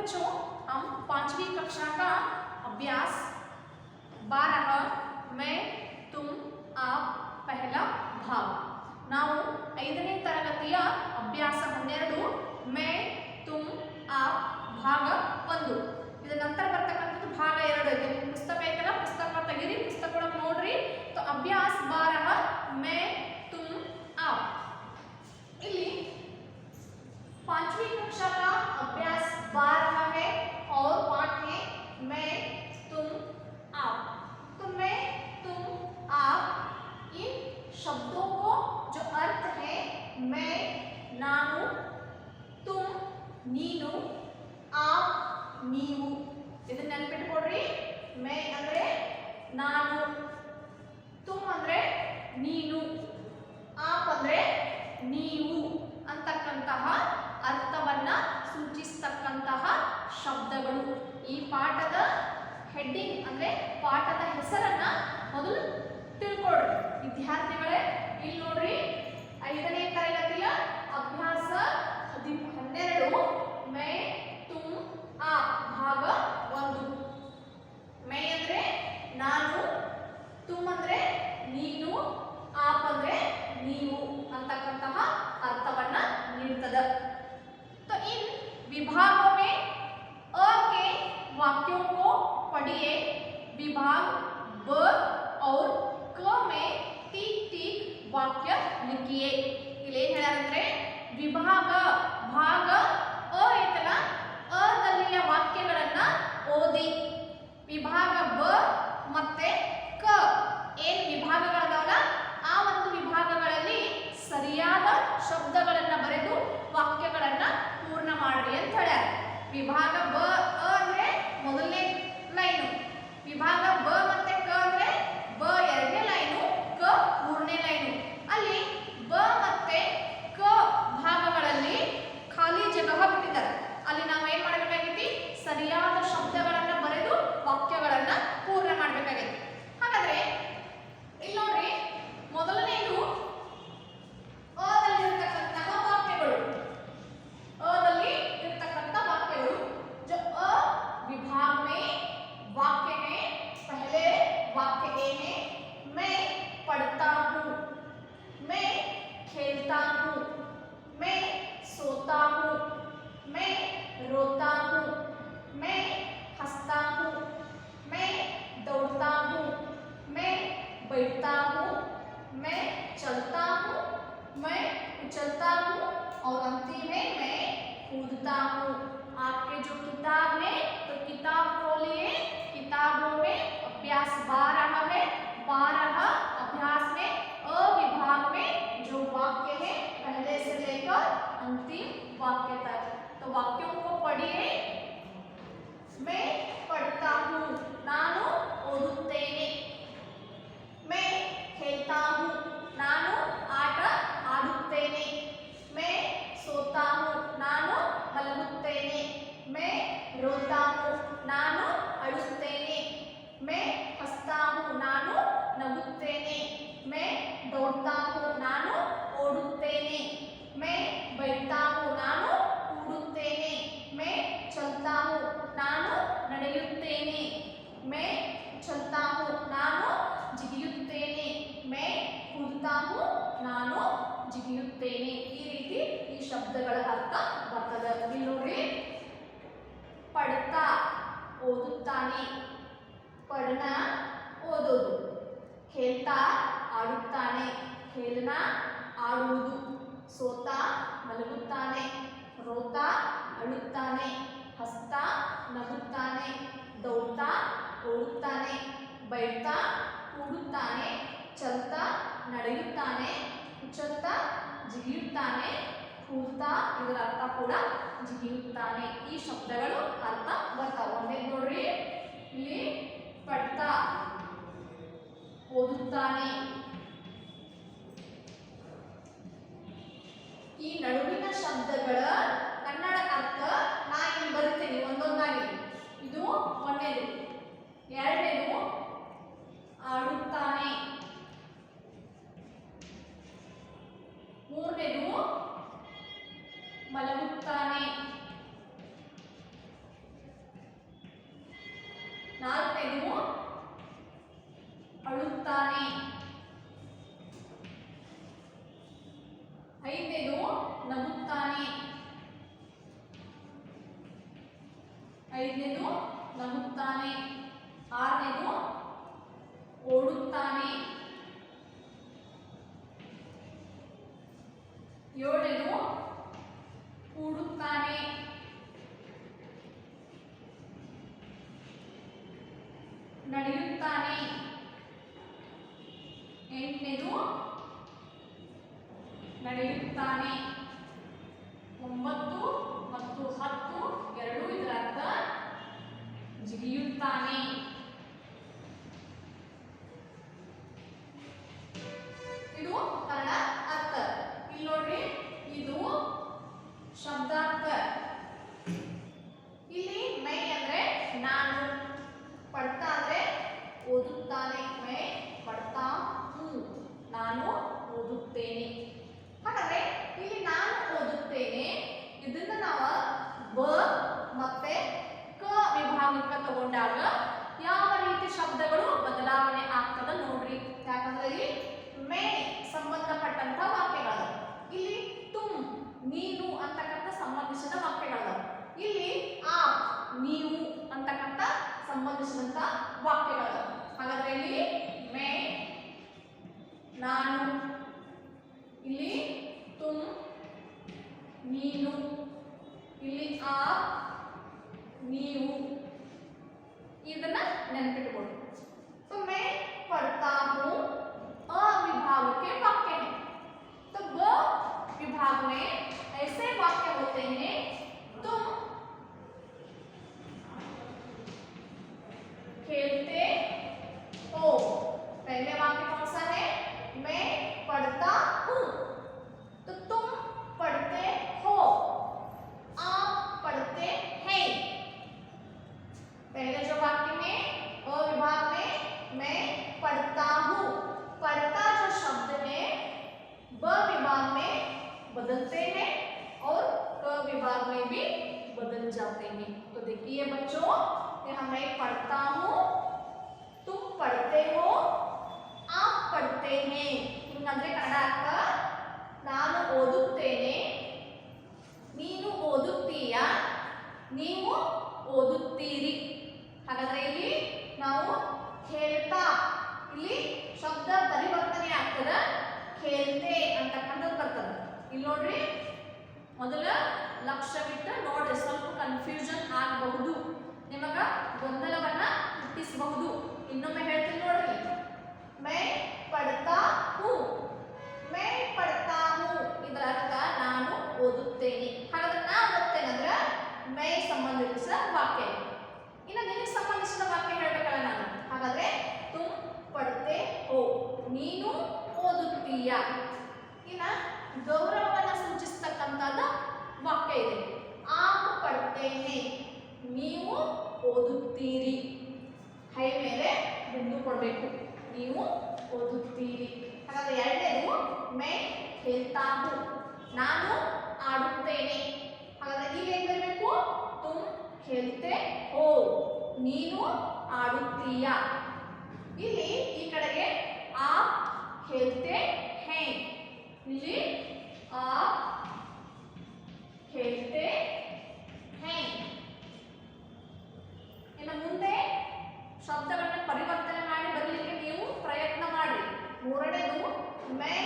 बच्चों, हम 5वीं कक्षा का अभ्यास 12 मैं तुम आप पहला भाग ನಾವು 5ನೇ ತರಗತಿಯ ಅಭ್ಯಾಸ 12 मैं तुम आप ಭಾಗ 1 ಇದರ ನಂತರ ಬರ್ತಕ್ಕಂಥದ್ದು ಭಾಗ 2 ಇದೆ. ಪುಸ್ತಕ ಐತಲ್ಲ, ಪುಸ್ತಕ ತೆಗಿರಿ, ಪುಸ್ತಕ ಒಳಗೆ ನೋಡ್ರಿ. तो अभ्यास 12 मैं तुम आप. ಇಲ್ಲಿ 5वीं कक्षा का अभ्यास 12 है और पाठ है मैं तुम आप. तो मैं तुम आप इन शब्दों को जो अर्थ है मैं नानु, तुम ನೀನು, आप ನೀವು, ಇದನ್ನ ನೆನಪಿಟ್ಕೊಡ್ರಿ. मैं ಅಂದ್ರೆ ನಾನು, तुम ಅಂದ್ರೆ ನೀನು, आप ಅಂದ್ರೆ ನೀವು ಅಂತಕ್ಕಂತಹ ಅರ್ಥವನ್ನ ಸೂಚಿಸತಕ್ಕಂತಹ ಶಬ್ದಗಳು. ಈ ಪಾಠದ ಹೆಡ್ಡಿಂಗ್ ಅಂದ್ರೆ ಪಾಠದ ಹೆಸರನ್ನ ಮೊದಲು ತಿಳ್ಕೊಳ್ರಿ ವಿದ್ಯಾರ್ಥಿಗಳೇ. ಇಲ್ಲಿ ನೋಡ್ರಿ, 5ನೇ ತರಗತಿಯ ಅಭ್ಯಾಸ 12 मैं तुम आप ಭಾಗ 1. मैं ಅಂದ್ರೆ ನಾನು, तुम ಅಂದ್ರೆ ನೀನು, आप ಅಂದ್ರೆ ನೀವು ಅಂತಕ್ಕಂತಹ ಅರ್ಥವನ್ನ ನೀಡುತ್ತದೆ. तो इन विभागों में अ के वाक्यों को पढ़िए. विभाग ब और क में टीक टीक वाक्य लिखिए. ಇಲ್ಲಿ ಏನು ಹೇಳ್ಯಾರಂದ್ರೆ ವಿಭಾಗ ಭಾಗ ಅ ಐತಲ್ಲ, ಅ ದಲ್ಲಿಯ ವಾಕ್ಯಗಳನ್ನ ಓದಿ. ವಿಭಾಗ ಬ ಮತ್ತೆ ಕ ಏನು ವಿಭಾಗಗಳದಾವಲ್ಲ, ಆ ಒಂದು ವಿಭಾಗಗಳಲ್ಲಿ ಸರಿಯಾದ ಶಬ್ದಗಳನ್ನ ಬರೆದು ವಾಕ್ಯಗಳನ್ನ ಪೂರ್ಣ ಮಾಡ್ರಿ ಅಂತ ಹೇಳ್ಯಾರ. ವಿಭಾಗ ಬ ಅ ಅಂದ್ರೆ ಮೊದಲನೇ ಲೈನು, ವಿಭಾಗ ಬ ಮತ್ತೆ ಕ ಅಂದ್ರೆ ಬ 2ನೇ ಲೈನು, ಕ 3ನೇ ಲೈನು. ಅಲ್ಲಿ ಬ ಮತ್ತೆ ಕ ಭಾಗಗಳಲ್ಲಿ ಖಾಲಿ ಜಾಗ ಬಿಟ್ಟಿದ್ದಾರೆ. ಅಲ್ಲಿ ನಾವು ಏನ್ ಮಾಡಬೇಕಾಗೈತಿ, ಸರಿಯಾದ ಶಬ್ದಗಳನ್ನ ಬರೆದು ವಾಕ್ಯಗಳನ್ನ ಪೂರ್ಣ ಮಾಡಬೇಕಾಗೈತಿ. ಹಾಗಾದ್ರೆ ಇಲ್ಲಿ ನೋಡ್ರಿ, ಮೊದಲನೇದು ಅದಲ್ಲಿ ಇರತಕ್ಕಂತಹ ವಾಕ್ಯಗಳು. ಅದಲ್ಲಿ ಇರತಕ್ಕಂತ वाक्यಗಳು जो अ विभाग में वाक्य है. पहले वाक्य ए है मैं पढ़ता हूँ, मैं खेलता हूँ, मैं सोता हूँ, मैं रोता हूँ, मैं हंसता हूँ, मैं दौड़ता हूँ, मैं बैठता हूँ, मैं चलता हूँ, मैं उछलता हूँ और अंतिम में मैं कूदता हूँ. आपके जो किताब है, तो किताब खोलिए. किताबों में अभ्यास 12 है. 12 अभ्यास में अ विभाग में जो वाक्य है पहले से लेकर अंतिम वाक्य तक, तो वाक्यों को पढ़िए. मैं पढ़ता हूँ, ನಾನು ಓದುತ್ತೇನೆ. मैं खेलता हूँ, ನಾನು ಆಟ ಆಡುತ್ತೇನೆ. मैं सोता हूँ, ನಾನು ಮಲಗುತ್ತೇನೆ. मैं रोता हूँ, ನಾನು ಅಳುತ್ತೇನೆ. मैं हंसता हूँ, ನಾನು ನಗುತ್ತೇನೆ. मैं दौड़ता हूँ, ನಾನು ಓಡುತ್ತೇನೆ. मैं बैठता हूँ, ನಾನು ಕೂಡುತ್ತೇನೆ. मैं चलता हूँ, ನಾನು ನಡೆಯುತ್ತೇನೆ. मैं चलता हूँ, ನಾನು ಜಿಗಿಯುತ್ತೇನೆ. मैं कूदता हूँ, ನಾನು ಜಿಗಿಯುತ್ತೇನೆ. ಈ ರೀತಿ ಈ ಶಬ್ದಗಳ ಅರ್ಥ ಬರ್ತದೆ. ಇಲ್ಲಿ ನೋಡ್ರಿ, ಪಡ್ತಾ ಓದುತ್ತಾನೆ, ಪಡ್ನ ಓದೋದು. ಖೇಲ್ತಾ ಆಡುತ್ತಾನೆ, ಖೇಲ್ನ ಆಡುವುದು. ಸೋತಾ ಮಲಗುತ್ತಾನೆ, ರೋತಾ ಅಳುತ್ತಾನೆ. ಹಸ್ತಾ ನಗುತ್ತಾನೆ, ದೌಡ್ತಾ ಓಡುತ್ತಾನೆ. ಬೈಡ್ತಾ ಕೂಡುತ್ತಾನೆ, ಚಲ್ತಾ ನಡೆಯುತ್ತಾನೆ, ಉಚ್ಚಲ್ತಾ ಜಿಗಿಯುತ್ತಾನೆ, ಕೂಡ್ತಾ ಇದರ ಅರ್ಥ ಕೂಡ ಜಿಗಿಯುತ್ತಾನೆ. ಈ ಶಬ್ದಗಳು ಅರ್ಥ ಬರ್ತಾವ. ಒಂದೇ ನೋಡ್ರಿ, ಇಲ್ಲಿ ಪಡ್ತಾ ಓದುತ್ತಾನೆ. ಈ ನಡುವಿನ ಶಬ್ದಗಳ ಕನ್ನಡ ಅರ್ಥ ನಾ ಇಲ್ಲಿ ಬರುತ್ತೇನೆ ಒಂದೊಂದಾಗಿ. ಇದು ಒಂದನೇದು. ಎರಡನೇದು ಆಡುತ್ತಾನೆ. ಮೂರನೇದು ಮಲಗುತ್ತಾನೆ. ಐದನೇದು ನಗುತ್ತಾನೆ, ಆರನೇದು ಓಡುತ್ತಾನೆ, ಏಳನೇದು ಕೂಡುತ್ತಾನೆ, ನಡೆಯುತ್ತಾನೆ, ಎಂಟನೇದು ನಡೆಯುತ್ತಾನೆ, 9 ಮತ್ತು 10 ಎರಡು ಇದರ ಅರ್ಥ ಜಿಗಿಯುತ್ತಾನೆ. ಇದು ಕನ್ನಡ ಅರ್ಥ. ಇಲ್ಲಿ ನೋಡ್ರಿ, ಇದು ಶಬ್ದಾರ್ಥ. ಇಲ್ಲಿ ಮೈ ಅಂದ್ರೆ ನಾನು, ಪಡ್ತಾ ಅಂದ್ರೆ ಓದುತ್ತಾನೆ, ಮೈ ಪಡ್ತಾ ಹೂಂ, ನಾನು ಓದುತ್ತೇನೆ. ಹಾಗಾದ್ರೆ ಇಲ್ಲಿ ನಾನು ಓದುತ್ತೇನೆ ಇದನ್ನ ನಾವು ಬ ಮತ್ತೆ ಕ ವಿಭಾಗಕ್ಕೆ ತಗೊಂಡಾಗ ಯಾವ ರೀತಿ ಶಬ್ದಗಳು ಬದಲಾವಣೆ ಆಗ್ತದ ನೋಡ್ರಿ. ಯಾಕಂದ್ರೆ ಇಲ್ಲಿ ಮೇ ಸಂಬಂಧಪಟ್ಟಂತ ವಾಕ್ಯಗಳು, ಇಲ್ಲಿ ತುಮ್ ನೀನು ಅಂತಕ್ಕಂಥ ಸಂಬಂಧಿಸಿದ ವಾಕ್ಯಗಳು, ಇಲ್ಲಿ ಆ ನೀವು ಅಂತಕ್ಕಂಥ ಸಂಬಂಧಿಸಿದಂತ ವಾಕ್ಯಗಳು. ಹಾಗಾದ್ರೆ ಇಲ್ಲಿ ಮೇ ನಾನು, ಇಲ್ಲಿ ತುಮ್ ನೀನು, ಇಲ್ಲಿ ಆ ನೀವು. ಇದನ್ನ ನೆನಪಿಟ್ಕೊಳ್ಳಿ. तो मैं पढ़ता हूँ अ विभाग के वाक्य हैं. तो ब विभाग में ऐसे वाक्य होते हैं तुम खेलते हो. पहले वाक्य कौन सा है? मैं पढ़ता हूँ. तो तुम पढ़ते हो, आप पढ़ते हैं. पहले जो वाक्य में अ विभाग में मैं पढ़ता हूँ, पढ़ता जो शब्द है ब विभाग में बदलते हैं और क विभाग में भी बदल जाते हैं. तो देखिए बच्चों, मैं पढ़ता हूँ, तुम पढ़ते हो, आप पढ़ते हैं. ಹಿಂಗಂದ್ರೆ ಕನ್ನಡ ಅರ್ಥ, ನಾನು ಓದುತ್ತೇನೆ, ನೀನು ಓದುತ್ತೀಯ, ನೀವು ಓದುತ್ತೀರಿ. ಹಾಗಾದ್ರೆ ಇಲ್ಲಿ ನಾವು ಖೇಲ್ತಾ, ಇಲ್ಲಿ ಶಬ್ದ ಪರಿವರ್ತನೆ ಆಗ್ತದ, ಖೇಲ್ತೆ ಅಂತಕ್ಕಂಥದ್ದು ಬರ್ತದೆ. ಇಲ್ಲಿ ನೋಡ್ರಿ, ಮೊದಲ ಲಕ್ಷ್ಯವಿಟ್ಟು ನೋಡ್ರಿ, ಸ್ವಲ್ಪ ಕನ್ಫ್ಯೂಷನ್ ಆಗಬಹುದು, ನಿಮಗ ಗೊಂದಲವನ್ನ ಹುಟ್ಟಿಸಬಹುದು. ಇನ್ನೊಮ್ಮೆ ಹೇಳ್ತೀನಿ ನೋಡ್ರಿ. मैं पढ़ता हूँ, मैं पढ़ता हूँ ಇದರ ಅರ್ಥ ನಾನು ಓದುತ್ತೇನೆ. ಹಾಗಾದ್ರೆ ನಾನು ಓದ್ತೇನೆ ಅಂದ್ರೆ ಮೈ ಸಂಬಂಧಿಸಿದ ವಾಕ್ಯ. ಇನ್ನು ನಿನಗೆ ಸಂಬಂಧಿಸಿದ ವಾಕ್ಯ ಹೇಳ್ಬೇಕಲ್ಲ ನಾನು. ಹಾಗಾದ್ರೆ ತುಮ್ ಪಡ್ತೆ ಹೋ, ನೀನು ಓದುತ್ತೀಯ. ಇನ್ನ ಗೌರವವನ್ನು ಸೂಚಿಸತಕ್ಕಂಥದ್ದು ವಾಕ್ಯ ಇದೆ. ಆಪ್ ಪಡ್ತೇನೆ, ನೀವು ಓದುತ್ತೀರಿ. ಹೈ ಮೇಲೆ ಬಿಂದು ಕೊಡಬೇಕು, ನೀವು ಓದುತ್ತೀರಿ. ಹಾಗಾದ್ರೆ ಎರಡನೇದು ಮೈ ಖೇಲ್ತಾ ಹೂ, ನಾನು ಆಡುತ್ತೇನೆ. ಹಾಗಾದ್ರೆ ಇಲ್ಲಿ ಏನ್ ಬರಬೇಕು? ತುಮ್ ಖೇಲ್ತೆ ಹೋ, ನೀನು ಆಡುತ್ತೀಯ. ಇಲ್ಲಿ ಈ ಕಡೆಗೆ ಆಪ್ ಖೇಲ್ತೆ ಹೈ, ಇಲ್ಲಿ ಆಪ್ ಖೇಲ್ತೆ ಹೈ. ಇನ್ನು ಮುಂದೆ ಶಬ್ದಗಳನ್ನು ಪರಿವರ್ತನೆ ಮಾಡಿ ಬರಲಿಕ್ಕೆ ನೀವು ಪ್ರಯತ್ನ ಮಾಡಿ. ಮೂರನೇದು ಮೈ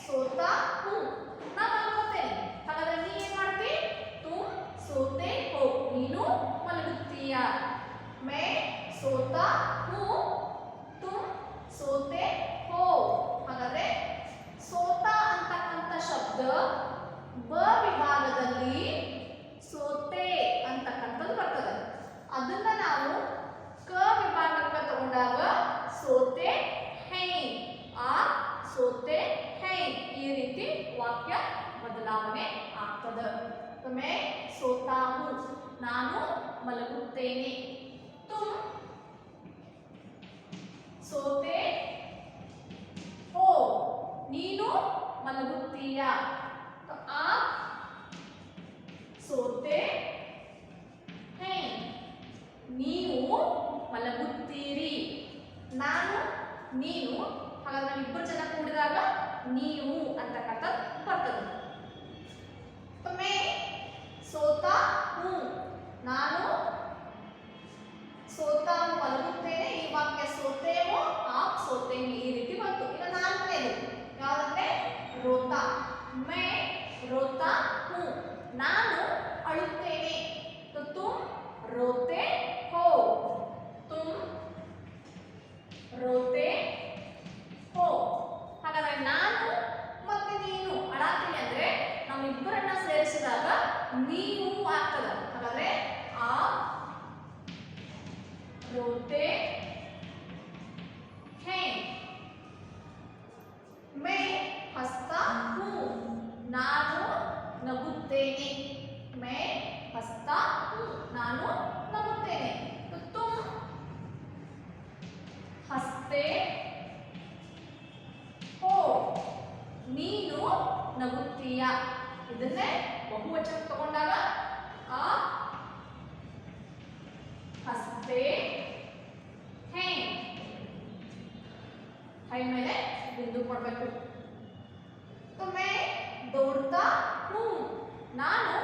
ಸೋತಾ ಹೂ, ನಾನು ಮಲಗುತ್ತೇನೆ. ಹಾಗಾದ್ರೆ ನೀ ಏನ್ ಮಾಡ್ತಿ? ತುಮ್ ಸೋತೆ ಹೋ, ನೀನು ಮಲಗುತ್ತೀಯ. ಮೈ ಸೋತಾ ಹೂ, ತುಮ್ ಸೋತೆ ಹೋ. ಹಾಗಾದ್ರೆ ಸೋತಾ ಅಂತಕ್ಕಂಥ ಶಬ್ದ ಬ ವಿಭಾಗದಲ್ಲಿ ಸೋತೆ ಅಂತಕ್ಕಂಥದ್ದು ಬರ್ತದೆ. ಅದನ್ನ ನಾವು ಕ ವಿಭಾಗಕ್ಕೆ ತಗೊಂಡಾಗ ಸೋತೆ ಹೈ, ಆ ಸೋತೆ ಹೈ, ಈ ರೀತಿ ವಾಕ್ಯ ಬದಲಾವಣೆ ಆಗ್ತದೆ. मैं सोता हूँ, ನಾನು ಮಲಗುತ್ತೇನೆ. तुम सोते हो, ನೀನು ಮಲಗುತ್ತೀಯ. तो आप सोते हैं, ನೀವು ಮಲಗುತ್ತೀರಿ. ನಾನು ನೀನು, ಹಾಗಾದ್ರೆ ನಾವು ಇಬ್ಬರು ಜನ ಕೂಡಿದಾಗ ನೀವು ಅಂತಕ್ಕಂಥದ್ದು ಬರ್ತದೆ. मैं सोता हूँ, ನಾನು ಅಳುತ್ತೇನೆ. ತುಮ್ ರೋತೆ ಹೋ. ತುಮ್ ರೋತೆ ಹೋ. ಹಾಗಾದ್ರೆ ನಾನು ಮತ್ತೆ ನೀನು ಅಳಾತೀನಿ ಅಂದ್ರೆ ನಮ್ಮಿಬ್ಬರನ್ನ ಸೇರಿಸಿದಾಗ ನೀವು ಆಗ್ತದ. ಹಾಗಾದ್ರೆ ಆ ರೋತೆ ಹೇ. ಮೈ ಹಸ್ತಾ ಹೂ. ನಾನು ನಗುತ್ತೇನೆ. ಮೈ ಹಸ್ತಾ ಹೂ. ನಾನು ನಗುತ್ತೇನೆ. ತುಮ್ ಹಸ್ತೆ ಹೋ. ನೀನು ನಗುತ್ತೀಯ. ಇದನ್ನೇ ಬಹುವಚನ ತಗೊಂಡಾಗ ಆ ಹಸ್ತೆ ಹೇ. ಹೈ ಮೇಲೆ ಬಿಂದು ಕೊಡಬೇಕು. ಮೈ ದೌಡ್ತಾ ಹೂ. ನಾನು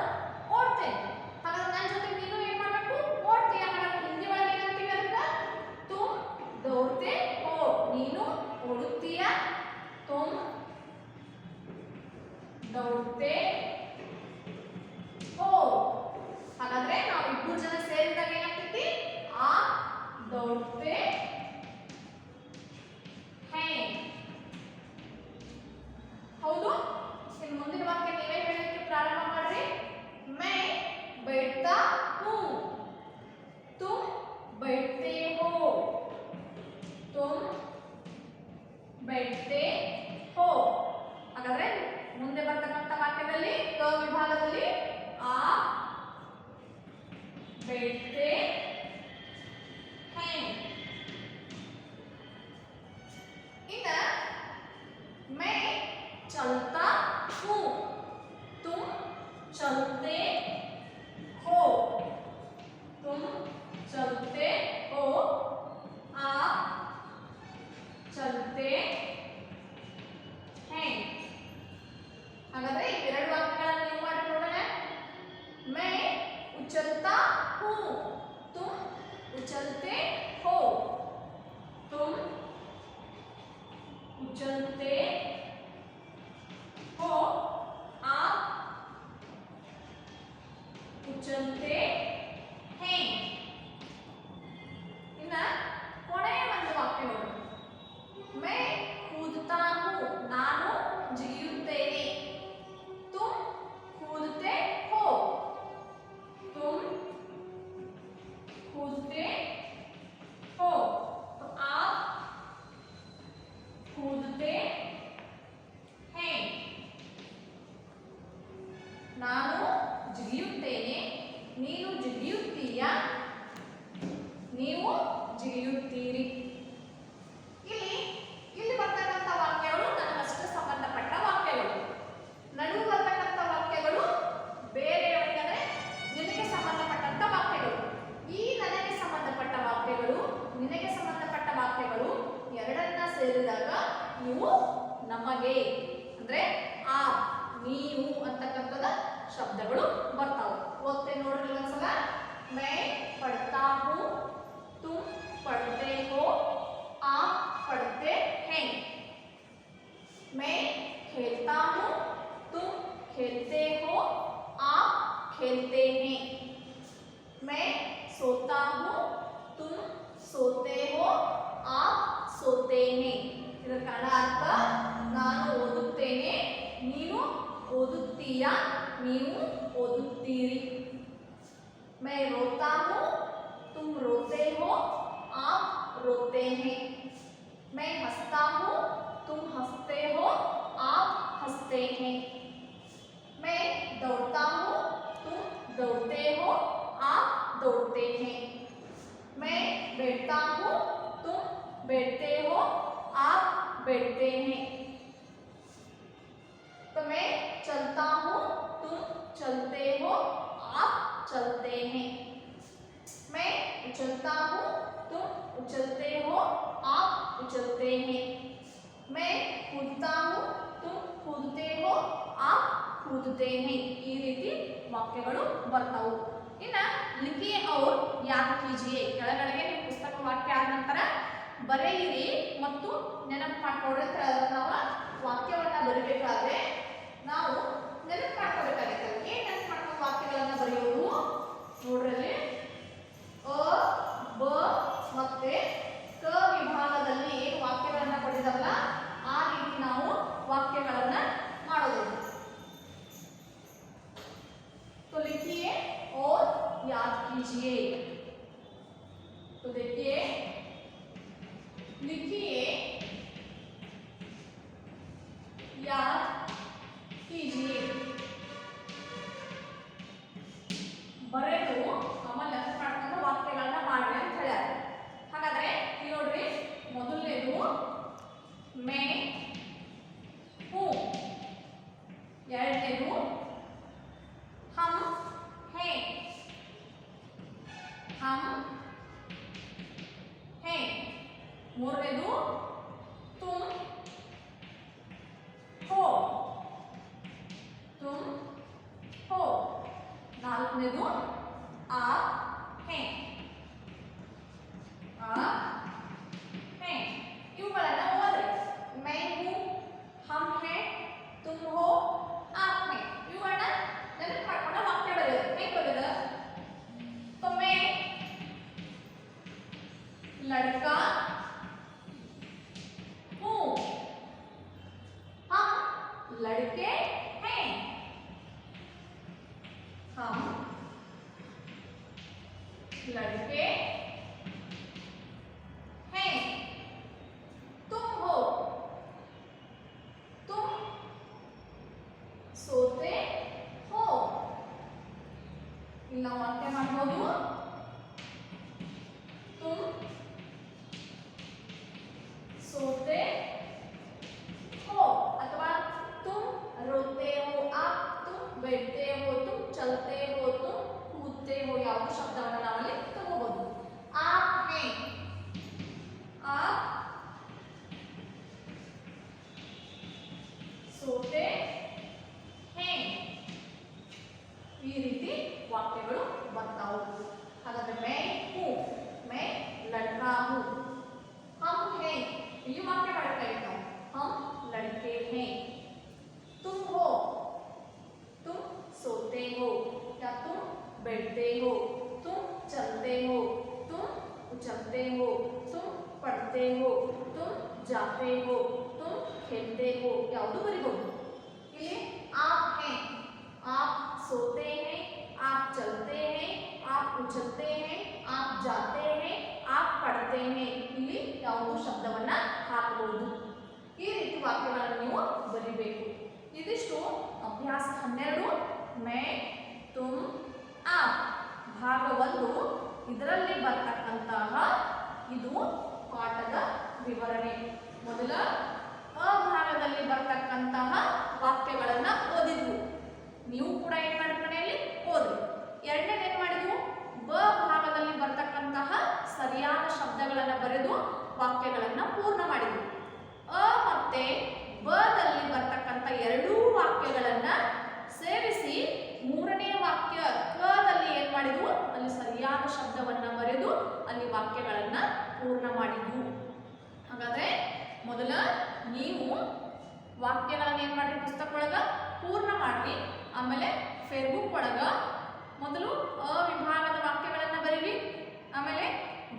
ಓಡ್ತೇನೆ. ಹಾಗಾದ್ರೆ ನನ್ನ ಜೊತೆ ನೀನು ಏನ್ ಮಾಡಬೇಕು? ಓಡ್ತೀಯ. ಹಾಗಾದ್ರೆ ಹಿಂದಿ ಒಳಗೆ ಏನಂತೀವಿ ಅದಕ್ಕೆ? ತುಮ್ ದೌಡ್ತೆ ಹೋ. ನೀನು ಓಡುತ್ತೀಯ. ತುಮ್ ದೌಡ್ತೆ ಹೋ. ಹಾಗಾದ್ರೆ ನಾವು ಇಬ್ಬರು ಜನ ಸೇರಿದಾಗ ಏನಾಗ್ತೈತಿ? ಆ ದೌಡ್ತೆ ಹೇ. ಹೌದು. ಇನ್ನು ಮುಂದಿನ ವಾಕ್ಯ ನೀವೇ ಹೇಳಲಿಕ್ಕೆ ಪ್ರಾರಂಭ ಮಾಡ್ರಿ. ಮೈ बैठता हूँ. तुम बैठते हो. तुम बैठते हो. ಹಾಗಾದ್ರೆ ಮುಂದೆ ಬರ್ತಕ್ಕಂಥ ವಾಕ್ಯದಲ್ಲಿ ಕ ವಿಭಾಗದಲ್ಲಿ ಆ बैठते हैं. ಇನ್ನ मैं चलता हूँ. तुम चलते हो. तुम चलते हो. आप चलते हैं. ಹಾಗಾದ್ರೆ ಎರಡು ವಾಕ್ಯಗಳನ್ನು ನೀವು ಮಾಡಿ ನೋಡೋಣ. मैं उछलता हूँ. तुम उछलते हो. तुम उछलते हो. आप उछलते हैं. ಇನ್ನ ಕೊನೆಯ ಒಂದು ವಾಕ್ಯ ನೋಡಿ. मैं कूदता हूँ. ನಾನು ಜಿಗಿಯುತ್ತೇನೆ. तुम कूदते हो. तुम कूदते हो. तो आप कूदते हैं. ನಾನು ಜಿಗಿಯುತ್ತೇನೆ. ನೀನು ಜಿಗಿಯುತ್ತೀಯ. ನೀವು ಜಿಗಿಯುತ್ತೀರಿ. ಇಲ್ಲಿ ಬರ್ತಕ್ಕಂಥ ವಾಕ್ಯಗಳು ನನಗಷ್ಟು ಸಂಬಂಧಪಟ್ಟ ವಾಕ್ಯಗಳು. ನಡುವೆ ಬರ್ತಕ್ಕಂಥ ವಾಕ್ಯಗಳು ಬೇರೆಯವರಿಗೆ ಅಂದ್ರೆ ನಿನಗೆ ಸಂಬಂಧಪಟ್ಟಂತ ವಾಕ್ಯಗಳು. ಈ ನನಗೆ ಸಂಬಂಧಪಟ್ಟ ವಾಕ್ಯಗಳು, ನಿನಗೆ ಸಂಬಂಧಪಟ್ಟ ವಾಕ್ಯಗಳು ಎರಡನ್ನ ಸೇರಿದಾಗ ನೀವು ನಮಗೆ ಅಂದ್ರೆ ಆ ನೀವು ಅಂತಕ್ಕಂಥದ ಶಬ್ದಗಳು ಬರ್ತಾವೆ. ಓದ್ತೇ ನೋಡ್ರಿ ಒಂದ್ಸಲ. मैं पढ़ता हूँ. तुम पढ़ते हो. आप पढ़ते हैं. मैं खेलता हूँ. तुम खेलते हो. आप खेलते हैं. मैं सोता हूँ. तुम सोते हो. आप सोते हैं. ಇದರ ಕನ್ನಡ ಅರ್ಥ ನಾನು ಓದುತ್ತೇನೆ. ನೀನು ಓದುತ್ತೀಯ. ನೀವು ಓದುತ್ತೀರಿ. मैं रोता हूँ. तुम रोते हो. आप रोते हैं. मैं हंसता हूँ. तुम हंसते हो. आप हंसते हैं. मैं दौड़ता हूँ. तुम दौड़ते हो. आप दौड़ते हैं. मैं बैठता हूँ. तुम बैठते हो. आप बैठते हैं. तो मैं चलता हूँ. तुम चलते हो. आप चलते हैं. मैं उछलता हूँ. तुम उछलते हो. आप उछलते हैं. मैं कूदता हूँ. तुम कूदते हो. आप कूदते हैं. ಈ ರೀತಿ ವಾಕ್ಯಗಳು ಬರ್ತಾವು. ಇನ್ನ ಲಿಖಿए और याद कीजिए. ಕೆಳಗಡೆಗೆ ನಿಮ್ಮ ಪುಸ್ತಕ ವಾಕ್ಯ ಆದ ನಂತರ ಬರೆಯಿರಿ ಮತ್ತು ನೆನಪು ಮಾಡ್ಕೊಳ್ಳೋಕೆ ನಾವು ವಾಕ್ಯವನ್ನ ಬರೀಬೇಕಾದ್ರೆ ನಾವು ನೆನಪು ಮಾಡ್ಕೊಳ್ಬೇಕಾಗುತ್ತೆ. ಏನು ನೆನಪು ಮಾಡ್ಕೊಂಡು ವಾಕ್ಯಗಳನ್ನು ಬರೆಯೋದು कीजिए। तो देखिए, लिखिए, याद कीजिए, ಬರೆದು ಆಮೇಲೆ ಮಾಡ್ಕೊಂಡು ವಾಕ್ಯಗಳನ್ನ ಮಾಡಿ ಅಂತ ಹೇಳ್ಯಾರ. ಹಾಗಾದ್ರೆ ಇಲ್ಲಿ ನೋಡ್ರಿ, ಮೊದಲನೇದು ಮೇ ಹೂ, ಎರಡನೇದು ಹಮ್ ಹೇ, ಹಮ್ ಹೇ, ಮೂರನೇದು ತುಮ್ ಹೋ, ತುಮ್ ಹೋ, ನಾಲ್ಕನೇದು आप हैं, आप हैं. ಇವುಗಳನ್ನ ಓದ್ರಿ. मैं हूँ, हम हैं, तुम हो, आप हैं. ಇವುಗಳನ್ನ ನೆನಪು ಮಾಡ್ಕೊಂಡು ವಾಕ್ಯ ಬರೆಯೋದು. ಹೇಗೆ ಬರೆಯೋದು? तो मैं लड़का हूँ, हम लड़के हैं, हम लड़के हैं. तुम हो, तुम सोते हो. ಇಲ್ಲಿ ನಾವು ವಾಕ್ಯ ಮಾಡಬಹುದು. तुम सोते हो ಅಥವಾ तुम रोते हो, आप तुम बैठते हो, तुम चलते हो, तुम कूदते हो. ಯಾವುದೇ ಶಬ್ದವನ್ನು ನಾವಲ್ಲಿ ತಗೋಬಹುದು. आप हैं, आप सोते हैं. ಈ ರೀತಿ ವಾಕ್ಯಗಳು ಬರ್ತಾವು. ಹಾಗಾದ್ರೆ मैं हूँ, मैं लड़का हूँ, हम हैं, ಇಲ್ಲಿ ವಾಕ್ಯ ಮಾಡ್ತಾ ಇದ್ದಾವೆ. हम लड़के हैं. तुम हो, तुम सोते हो या तुम बैठते हो, तुम चलते हो, तुम उछलते हो, तुम पढ़ते हो, तुम जाते हो, तुम खेलते हो. ಯಾವುದು ಬರಿಬಹುದು. ಇಲ್ಲಿ आप हैं, आप सोते हैं, आप चलते हैं, आप उछलते हैं, आप जाते हैं, आप पढ़ते हैं. ಇಲ್ಲಿ ಯಾವುದು ಶಬ್ದವನ್ನ ಹಾಕಬಹುದು. ಈ ರೀತಿ ವಾಕ್ಯಗಳನ್ನು ನೀವು ಬರಿಬೇಕು. ಇದಿಷ್ಟು ಅಭ್ಯಾಸ 12 मैं तुम आप ಭಾಗ 1. ಇದರಲ್ಲಿ ಬರ್ತಕ್ಕಂತಹ ಇದು ಪಾಠದ ವಿವರಣೆ. ಮೊದಲ ಅ ಭಾಗದಲ್ಲಿ ಬರ್ತಕ್ಕಂತಹ ವಾಕ್ಯಗಳನ್ನು ಓದಿದ್ವು. ನೀವು ಕೂಡ ಏನು ಮಾಡಿ ಮನೆಯಲ್ಲಿ ಓದಿ. ಎರಡನೇದು ಏನು ಮಾಡಿದ್ವು? ಬ ಭಾಗದಲ್ಲಿ ಬರ್ತಕ್ಕಂತಹ ಸರಿಯಾದ ಶಬ್ದಗಳನ್ನು ಬರೆದು ವಾಕ್ಯಗಳನ್ನು ಪೂರ್ಣ ಮಾಡಿದ್ವು. ಅ ಮತ್ತೆ ಬದಲ್ಲಿ ಬರ್ತಕ್ಕಂಥ ಎರಡೂ ವಾಕ್ಯಗಳನ್ನು ಸೇರಿಸಿ ಮೂರನೇ ವಾಕ್ಯ ಕದಲ್ಲಿ ಏನು ಮಾಡಿದ್ವು? ಅಲ್ಲಿ ಸರಿಯಾದ ಶಬ್ದವನ್ನು ಬರೆದು ಅಲ್ಲಿ ವಾಕ್ಯಗಳನ್ನು ಪೂರ್ಣ ಮಾಡಿದ್ವು. ಹಾಗಾದ್ರೆ ಮೊದಲ ನೀವು ವಾಕ್ಯಗಳನ್ನು ಏನು ಮಾಡಿ ಪುಸ್ತಕ ಒಳಗ ಪೂರ್ಣ ಮಾಡಿ, ಆಮೇಲೆ ಫೇಸ್ಬುಕ್ ಒಳಗ ಮೊದಲು ಅ ವಿಭಾಗದ ವಾಕ್ಯಗಳನ್ನು ಬರೀರಿ, ಆಮೇಲೆ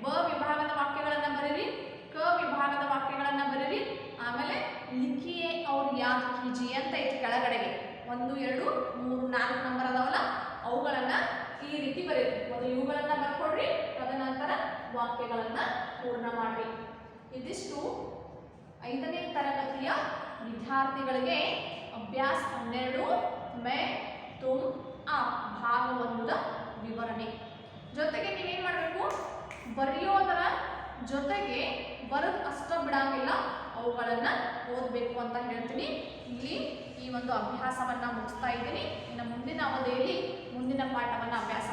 ಬ ವಿಭಾಗದ ವಾಕ್ಯಗಳನ್ನು ಬರೀರಿ, ಕ ವಿಭಾಗದ ವಾಕ್ಯಗಳನ್ನು ಬರೀರಿ, ಆಮೇಲೆ ಲಿಖಿಯೇ ಅವ್ರು ಯಾದ್ ಕೀಜಿಯೇ ಅಂತ ಐತಿ ಕೆಳಗಡೆಗೆ 1 2 3 4 ನಂಬರ್ ಅದಾವಲ್ಲ, ಅವುಗಳನ್ನು ಈ ರೀತಿ ಬರೀರಿ. ಮೊದಲು ಇವುಗಳನ್ನು ಬರ್ಕೊಡ್ರಿ, ತದನಂತರ ವಾಕ್ಯಗಳನ್ನು ಪೂರ್ಣ ಮಾಡ್ರಿ. ಇದಿಷ್ಟು 5ನೇ ತರಗತಿಯ ವಿದ್ಯಾರ್ಥಿಗಳಿಗೆ ಅಭ್ಯಾಸ 12 मैं तुम आप ಭಾಗ 1ದ ವಿವರಣೆ. ಜೊತೆಗೆ ನೀವೇನು ಮಾಡಬೇಕು? ಬರೆಯೋದರ ಜೊತೆಗೆ ಬರೆದು ಅಷ್ಟ ಬಿಡಂಗಿಲ್ಲ, ಅವುಗಳನ್ನು ಓದಬೇಕು ಅಂತ ಹೇಳ್ತೀನಿ. ಇಲ್ಲಿ ಈ ಒಂದು ಅಭ್ಯಾಸವನ್ನು ಮುಗಿಸ್ತಾ ಇದ್ದೀನಿ. ಇನ್ನು ಮುಂದಿನ ಅವಧಿಯಲ್ಲಿ ಮುಂದಿನ ಪಾಠವನ್ನು ಅಭ್ಯಾಸ